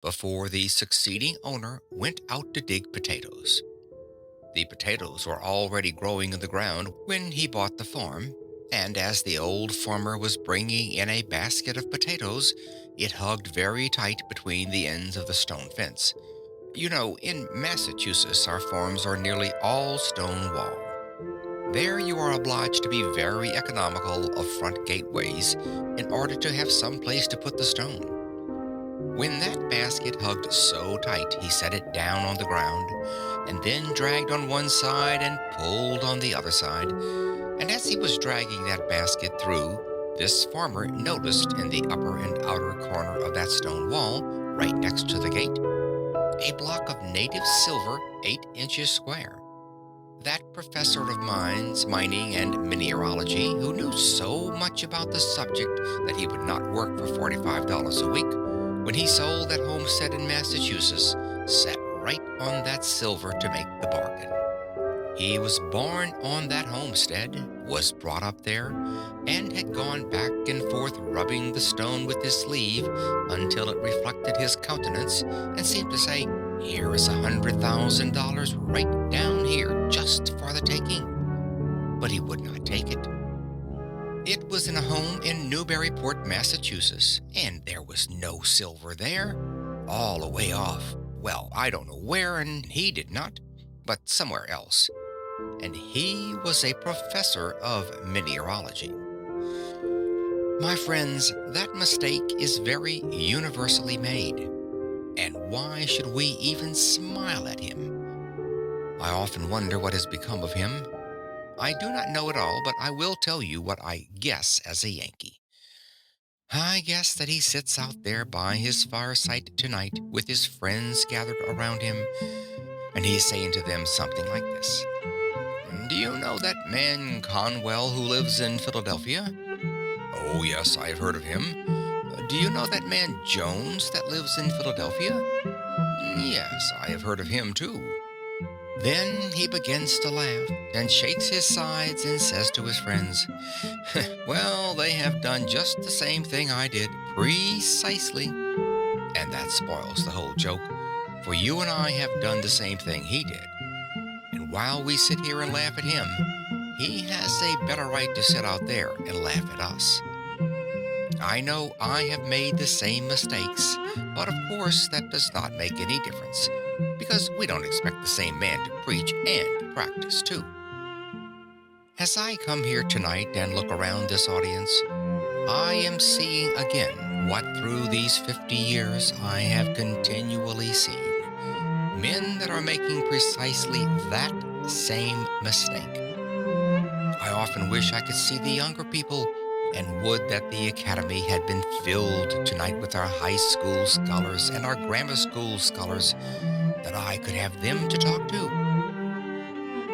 before the succeeding owner went out to dig potatoes. The potatoes were already growing in the ground when he bought the farm, and as the old farmer was bringing in a basket of potatoes, it hugged very tight between the ends of the stone fence. You know, in Massachusetts, our farms are nearly all stone wall. There you are obliged to be very economical of front gateways in order to have some place to put the stone. When that basket hugged so tight, he set it down on the ground, and then dragged on one side and pulled on the other side. And as he was dragging that basket through, this farmer noticed in the upper and outer corner of that stone wall, right next to the gate, a block of native silver 8 inches square. That professor of mines, mining, and mineralogy, who knew so much about the subject that he would not work for $45 a week, when he sold that homestead in Massachusetts, sat right on that silver to make the bargain. He was born on that homestead, was brought up there, and had gone back and forth rubbing the stone with his sleeve until it reflected his countenance and seemed to say, "Here is $100,000 right down here just for the taking." But he would not take it. It was in a home in Newburyport, Massachusetts, and there was no silver there. All a way off. Well, I don't know where, and he did not, but somewhere else. And he was a professor of mineralogy. My friends, that mistake is very universally made. And why should we even smile at him? I often wonder what has become of him. I do not know it all, but I will tell you what I guess as a Yankee. I guess that he sits out there by his fireside tonight with his friends gathered around him, and he is saying to them something like this. "Do you know that man Conwell who lives in Philadelphia?" "Oh, yes, I have heard of him." "Do you know that man Jones that lives in Philadelphia?" "Yes, I have heard of him too." Then he begins to laugh and shakes his sides and says to his friends, "Well, they have done just the same thing I did, precisely." And that spoils the whole joke, for you and I have done the same thing he did. And while we sit here and laugh at him, he has a better right to sit out there and laugh at us. I know I have made the same mistakes, but of course that does not make any difference, because we don't expect the same man to preach and practice too. As I come here tonight and look around this audience, I am seeing again what through these 50 years I have continually seen. Men that are making precisely that same mistake. I often wish I could see the younger people, and would that the academy had been filled tonight with our high school scholars and our grammar school scholars, that I could have them to talk to.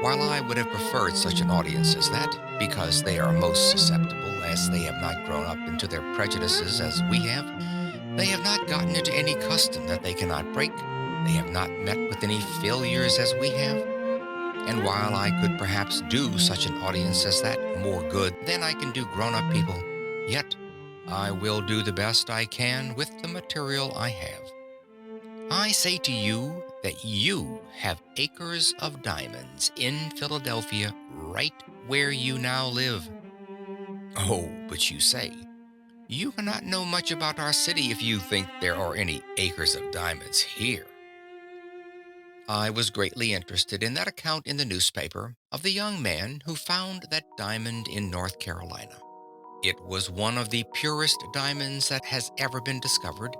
While I would have preferred such an audience as that, because they are most susceptible, as they have not grown up into their prejudices as we have, they have not gotten into any custom that they cannot break, they have not met with any failures as we have. And while I could perhaps do such an audience as that more good than I can do grown-up people, yet I will do the best I can with the material I have. I say to you that you have acres of diamonds in Philadelphia right where you now live. Oh, but you say, you cannot know much about our city if you think there are any acres of diamonds here. I was greatly interested in that account in the newspaper of the young man who found that diamond in North Carolina. It was one of the purest diamonds that has ever been discovered,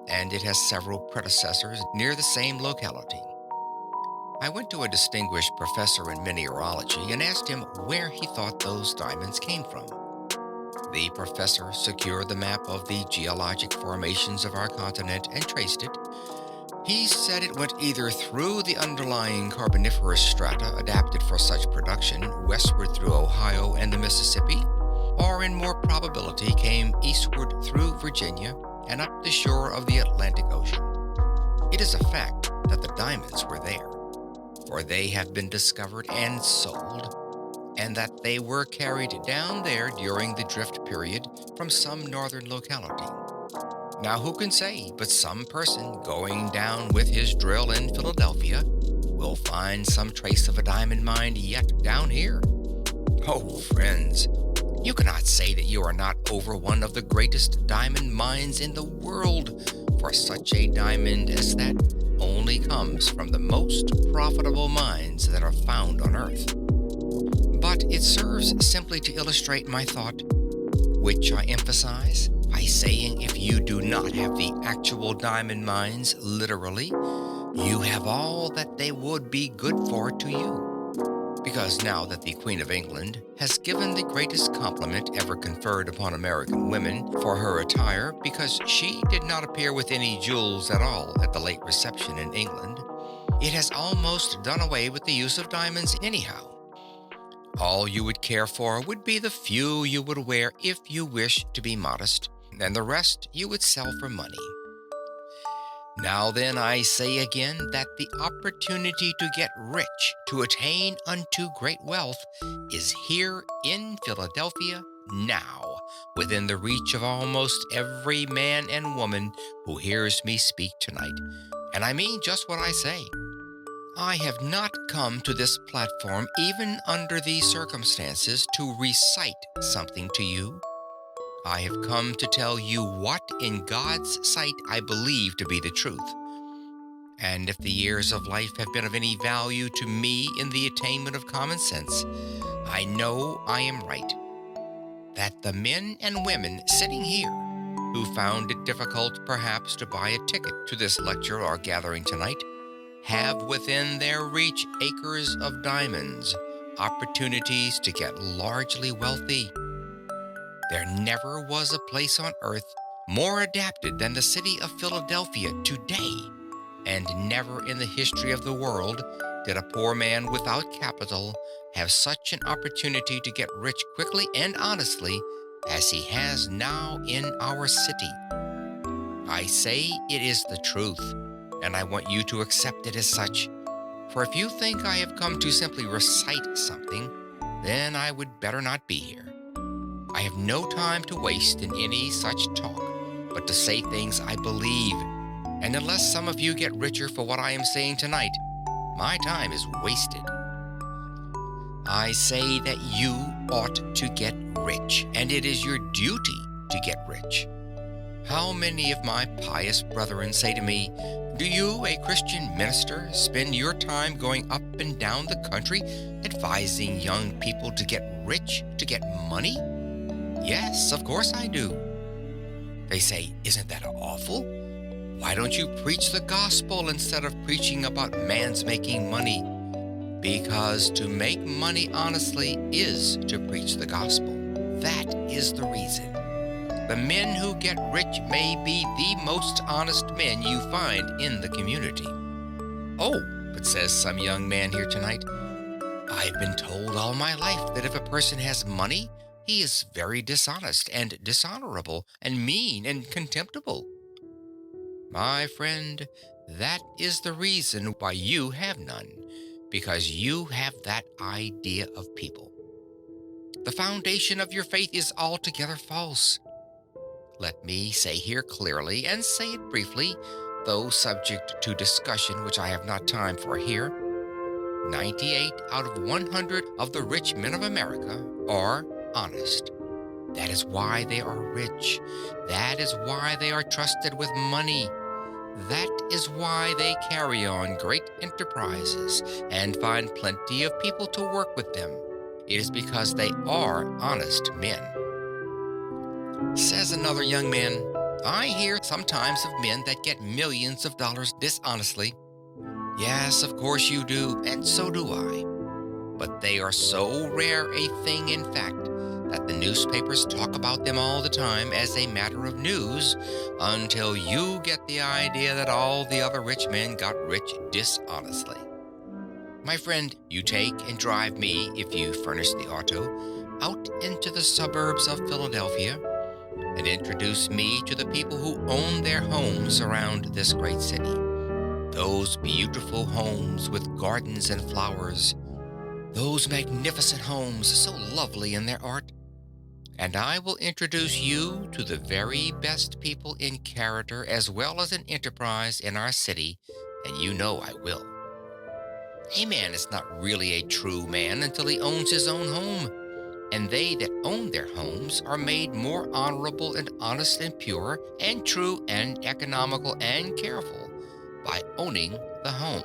and it has several predecessors near the same locality. I went to a distinguished professor in mineralogy and asked him where he thought those diamonds came from. The professor secured the map of the geologic formations of our continent and traced it. He said it went either through the underlying carboniferous strata adapted for such production westward through Ohio and the Mississippi, or in more probability came eastward through Virginia and up the shore of the Atlantic Ocean. It is a fact that the diamonds were there, for they have been discovered and sold, and that they were carried down there during the drift period from some northern locality. Now, who can say, but some person going down with his drill in Philadelphia will find some trace of a diamond mine yet down here? Oh, friends, you cannot say that you are not over one of the greatest diamond mines in the world, for such a diamond as that only comes from the most profitable mines that are found on Earth. But it serves simply to illustrate my thought, which I emphasize by saying if you do not have the actual diamond mines, literally, you have all that they would be good for to you. Because now that the Queen of England has given the greatest compliment ever conferred upon American women for her attire, because she did not appear with any jewels at all at the late reception in England, it has almost done away with the use of diamonds anyhow. All you would care for would be the few you would wear if you wish to be modest, and the rest you would sell for money. Now then, I say again that the opportunity to get rich, to attain unto great wealth, is here in Philadelphia now, within the reach of almost every man and woman who hears me speak tonight. And I mean just what I say. I have not come to this platform, even under these circumstances, to recite something to you. I have come to tell you what, in God's sight, I believe to be the truth. And if the years of life have been of any value to me in the attainment of common sense, I know I am right. That the men and women sitting here, who found it difficult perhaps to buy a ticket to this lecture or gathering tonight, have within their reach acres of diamonds, opportunities to get largely wealthy. There never was a place on earth more adapted than the city of Philadelphia today, and never in the history of the world did a poor man without capital have such an opportunity to get rich quickly and honestly as he has now in our city. I say it is the truth, and I want you to accept it as such, for if you think I have come to simply recite something, then I would better not be here. I have no time to waste in any such talk, but to say things I believe. And unless some of you get richer for what I am saying tonight, my time is wasted. I say that you ought to get rich, and it is your duty to get rich. How many of my pious brethren say to me, "Do you, a Christian minister, spend your time going up and down the country advising young people to get rich, to get money?" Yes, of course I do. They say, "Isn't that awful? Why don't you preach the gospel instead of preaching about man's making money?" Because to make money honestly is to preach the gospel. That is the reason. The men who get rich may be the most honest men you find in the community. Oh, but says some young man here tonight, "I've been told all my life that if a person has money, he is very dishonest and dishonorable and mean and contemptible." My friend, that is the reason why you have none, because you have that idea of people. The foundation of your faith is altogether false. Let me say here clearly, and say it briefly, though subject to discussion which I have not time for here, 98 out of 100 of the rich men of America are honest. That is why they are rich. That is why they are trusted with money. That is why they carry on great enterprises and find plenty of people to work with them. It is because they are honest men. Says another young man, "I hear sometimes of men that get millions of dollars dishonestly." Yes, of course you do, and so do I. But they are so rare a thing, in fact, that the newspapers talk about them all the time as a matter of news, until you get the idea that all the other rich men got rich dishonestly. My friend, you take and drive me, if you furnish the auto, out into the suburbs of Philadelphia and introduce me to the people who own their homes around this great city. Those beautiful homes with gardens and flowers. Those magnificent homes, so lovely in their art. and I will introduce you to the very best people in character as well as in enterprise in our city, and you know I will. A man is not really a true man until he owns his own home, and they that own their homes are made more honorable and honest and pure and true and economical and careful by owning the home.